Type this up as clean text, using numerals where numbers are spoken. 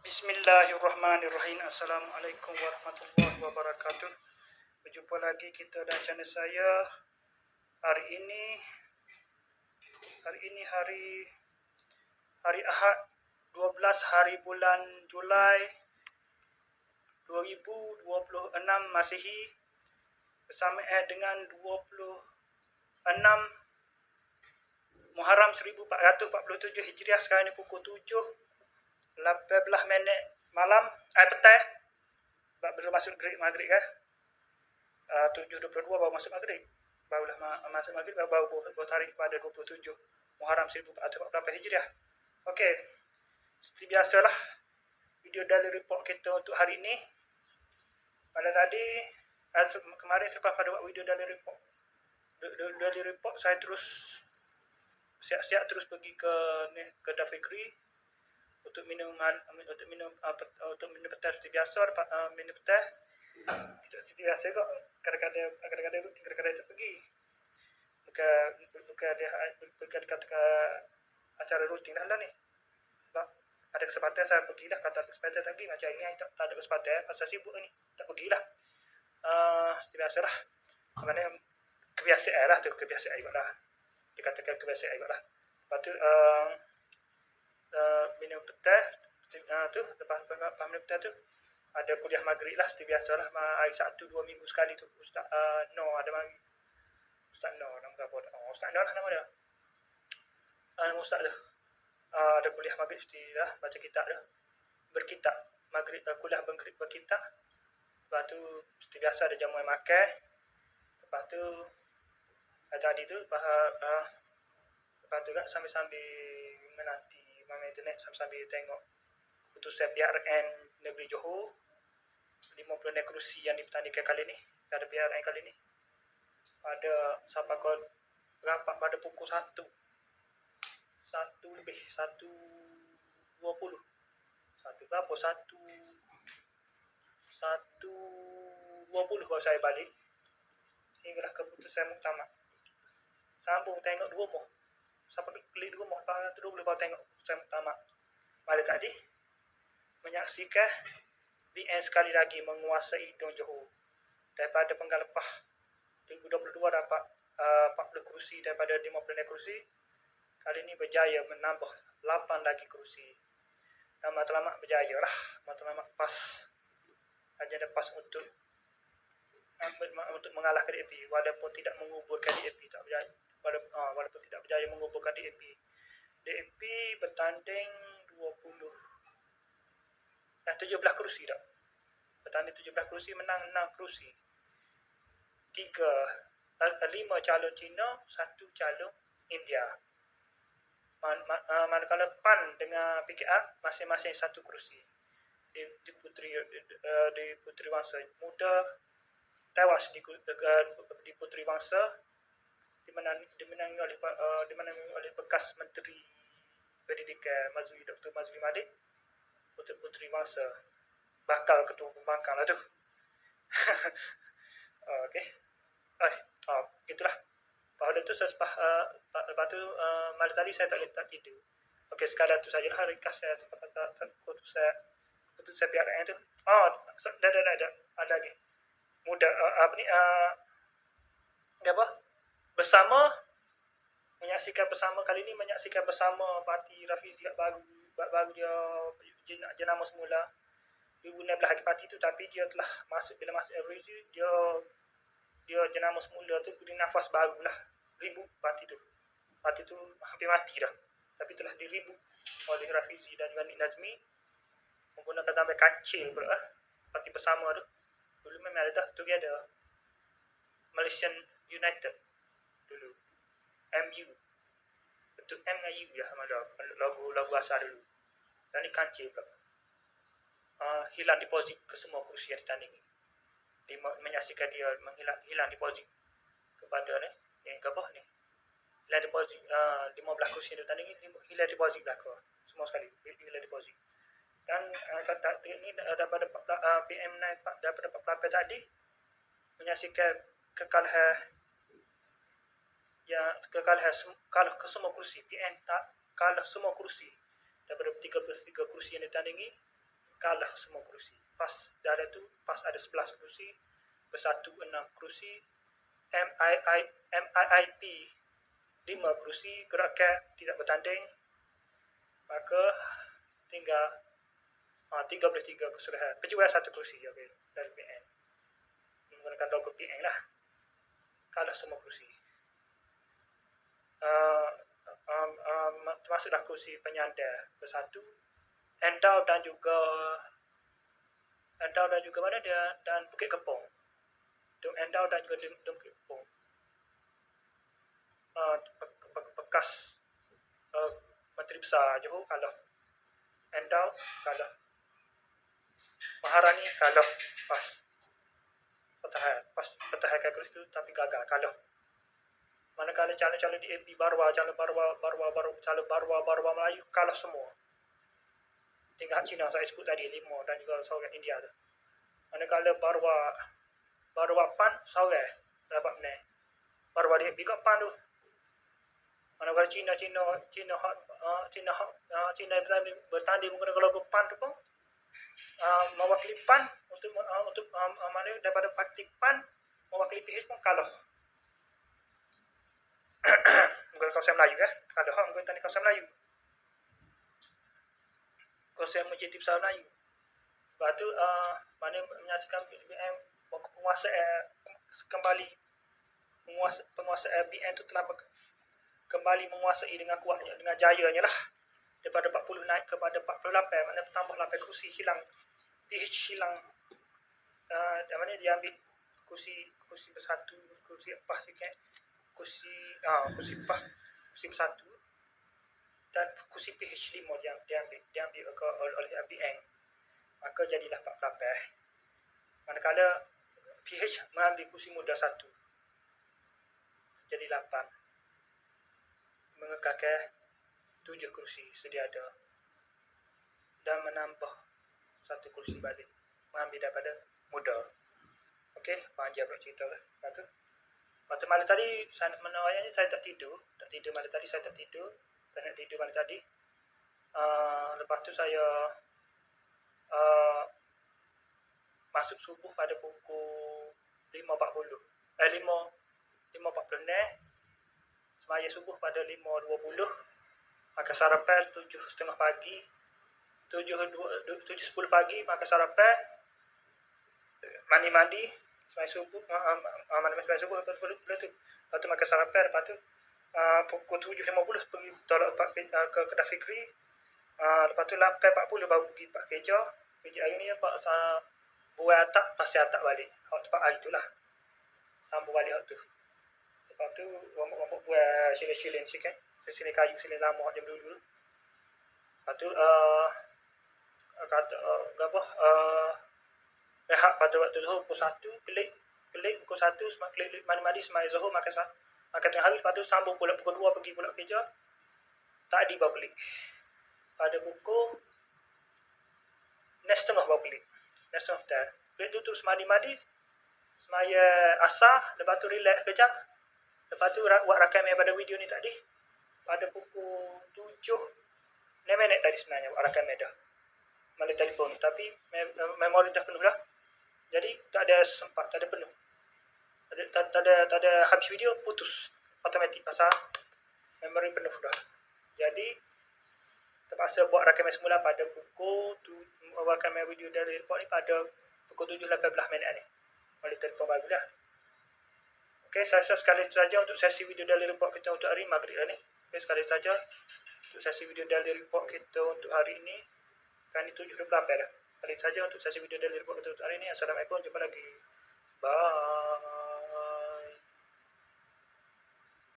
Bismillahirrahmanirrahim. Assalamualaikum warahmatullahi wabarakatuh. Berjumpa lagi kita dan channel saya. Hari ini hari Ahad 12 hari bulan Julai 2026 Masihi bersamaan dengan 26 Muharram 1447 Hijriah. Sekarang ni pukul 7:18 malam, petang. Belum masuk maghrib kan. 7:22 baru masuk maghrib. Barulah masuk maghrib, baru bertarikh pada 27 Muharram 1448 Hijriah. Okey. Seperti biasalah, video daily report kita untuk hari ini. Pada tadi, kemarin selepas pada buat video daily report, saya terus siap-siap terus pergi ke Dafikri untuk minum petang seperti biasa. Minum petang tidak seperti biasa kok. Kadang-kadang tak pergi. Bukan kata acara rutin dah ni. Sebab ada kesempatan saya pergilah. Kata ada kesempatan tak pergi. Macam ini tak ada kesempatan. Pasal sibuk ni. Tak pergilah. Seperti biasalah. Maknanya kebiasaan lah tu. Kebiasaan juga lah. Dikatakan kebiasaan juga lah. Lepas tu minum petang tu. Lepas minum petang tu ada kuliah maghrib lah. Seperti biasalah. Hari Sabtu 2 minggu sekali tu. Ustaz No ada mari. Ustaz No nama apa? Ustaz No lah nama dia. Nama Ustaz tu. Ada kuliah maghrib lah, baca kitab dah. Berkitab maghrib, kuliah berkitab. Lepas tu seperti biasa ada jamuan makan. Lepas tu tadi tu lepas tu kan sambil menanti main internet, sambil tengok keputusan PRN Negeri Johor 50 kerusi yang dipertandingkan kali ni. Ada PRN kali ni. Pada sampai kau rapat pada pukul 1 lebih 1:20. 1 berapa? 1:20 baru saya balik. Hinggalah keputusan muktamar. Sambung tengok dua rumah. Sampai klik dua rumah. Lepas tu boleh baru tengok keputusan muktamar. Malam tadi menyaksikan BN sekali lagi menguasai Dong Johor. Daripada penggal lepas 2022 dapat 40 kerusi daripada 50 kerusi. Kali ini berjaya menambah 8 lagi kerusi. Dan matlamat berjaya lah. Matlamat PAS. Agenda PAS untuk mengalahkan DAP. Walaupun tidak menguburkan DAP. Walaupun tidak berjaya menguburkan DAP. DAP bertanding 17 kerusi tak? Bertanding 17 kerusi, menang 6 kerusi. 5 calon Cina, 1 calon India. Manakala PAN dengan PKR masing-masing 1 kerusi. Di Puteri Wangsa Muda tewas di Puteri Wangsa dimenangi oleh bekas Menteri Pendidikan Dr. Mazli Malik untuk Puteri Wangsa. Bakal ketua pembangkang lah tu. Okey. Itulah. Pada tu lepas tu malam tadi saya tak tidur. Okey, sekadar tu sajalah ringkas saya keputusan PRN tu. Ada lagi. Muda bersama menyaksikan bersama kali ni parti Rafizi baru dia jenama semula 2016 lagi parti tu, tapi dia telah bila masuk Rafizi dia jenama semula tu beri nafas barulah. Reboot parti tu hampir mati dah, tapi telah direboot oleh Rafizi dan juga Nik Nazmi menggunakan nama kancil pula parti bersama tu. Dulu memang ada Together Malaysian United dulu, MU, bentuk M dengan U ya, lagu asal dulu. Dan ni kancil pula. Hilang deposit ke semua kerusi yang ditandingi. Menyaksikan dia hilang deposit kepada ni yang gabah ni. Hilang deposit 15 kerusi yang ditandingi, hilang deposit belaka semua sekali, hilang deposit. Dan ini daripada PM naik daripada 48 tadi menyaksikan kekalahan kalah ke semua kerusi. PN tak kalah semua kerusi daripada 33 kerusi yang ditandingi. kalah semua kerusi. PAS dah ada tu, PAS ada 11 kerusi, Bersatu 6 kerusi, MIIP 5 kerusi, Gerakan tidak bertanding. Maka tinggal 33 keseluruhan. Penjualan 1 kerusi okay, dari PN. Menggunakan logo PN lah. Kalah semua kerusi. Termasuklah kerusi penyandar Bersatu, Endau dan juga mana dia, dan Bukit Kepong. Endau dan juga Bukit Kepong. Bekas Menteri Besar Johor kalah. Endau kalah. Maharani kalah. PAS pertahankan kerusi itu tapi gagal, kalah. Manakala calon-calon DAP calon Barwa Melayu kalah semua. Tinggal Cina saya sebut tadi 5 dan juga seorang India tu. Manakala Barwa PAN seorang dapat menang. Barwa DAP kat PAN tu. Manakala Cina bertanding menggunakan logo PAN tu pun mewakili PAN untuk mana daripada parti PAN mewakili PH pun kalah. Menggunakan kawasan Melayu kalah menggunakan kawasan Melayu. Kawasan Majlis Besar Melayu. Lepas tu mana menyaksikan BN penguasa BN tu telah kembali menguasai dengan kuatnya, dengan jayanya lah. Daripada 40 naik kepada 48, maknanya tambah 8 kursi, hilang PH hilang. Dan mana dia ambil kursi Bersatu, kursi PAS sikit, kursi PAS, kursi Bersatu dan kursi PH 5 dia ambil oleh BN. Maka jadilah 48. Manakala PH mengambil kursi muda 1. Jadi 8. Mengekalkan 7 kursi sedia ada. Dan menambah 1 kursi balik. Mengambil daripada muda. Okey, panjang pula cerita. Lepas tu malam tadi, saya tak tidur. Malam tadi saya tak tidur. Tak nak tidur malam tadi. Lepas tu saya masuk subuh pada pukul 5.40. 5.46. Semaya subuh pada 5.20. Maka sarapan 7.30 pagi. 7.10 pagi maka sarapan. Mandi. Semaya subuh. Semaya subuh. Lepas tu makan sarapan. Lepas tu pukul 7.50 pergi tolak ke Kedah Fikri. Lepas tu 8.40 baru pergi Pak Keja. Pergi hari ni Pak buat atak, pasti atak balik. Tempat hari tu lah. Sambung balik tu. Lepas tu rombok buat silin-silin sikit. Silin kayu, silin lama jam dulu. Lepas tu rehat pada waktu Zuhur pukul 1, kelik pukul 1, kelik mandi semai Zuhur makan tengah hari. Lepas tu sambung pula pukul 2 pergi pula kerja. Tadi baru kelik. Pada pukul 6.30 baru kelik. 6.30 dah. Kelik tu terus mandi semaya asar. Lepas tu relax kejap. Lepas tu buat rakam pada video ni tadi. Pada pukul 7 minit tadi sebenarnya buat rakam dah. Melalui telefon. Tapi memori dah penuh dah. Jadi tak ada sempat, tak ada penuh. Tak ada habis video, putus automatik pasal memori penuh dah. Jadi terpaksa buat rakaman semula pada pukul rakaman video dari report ni pada pukul 7.18 minit ni. Melalui telefon baru dah. Okey, saya rasa sekali saja untuk sesi video dari report kita untuk hari maghrib ni. Okey, sekali saja untuk sesi video dari report kita untuk hari ini. Kan itu 7.18 dah. Sekali saja untuk sesi video dari report kita untuk hari ini. Assalamualaikum, jumpa lagi. Bye.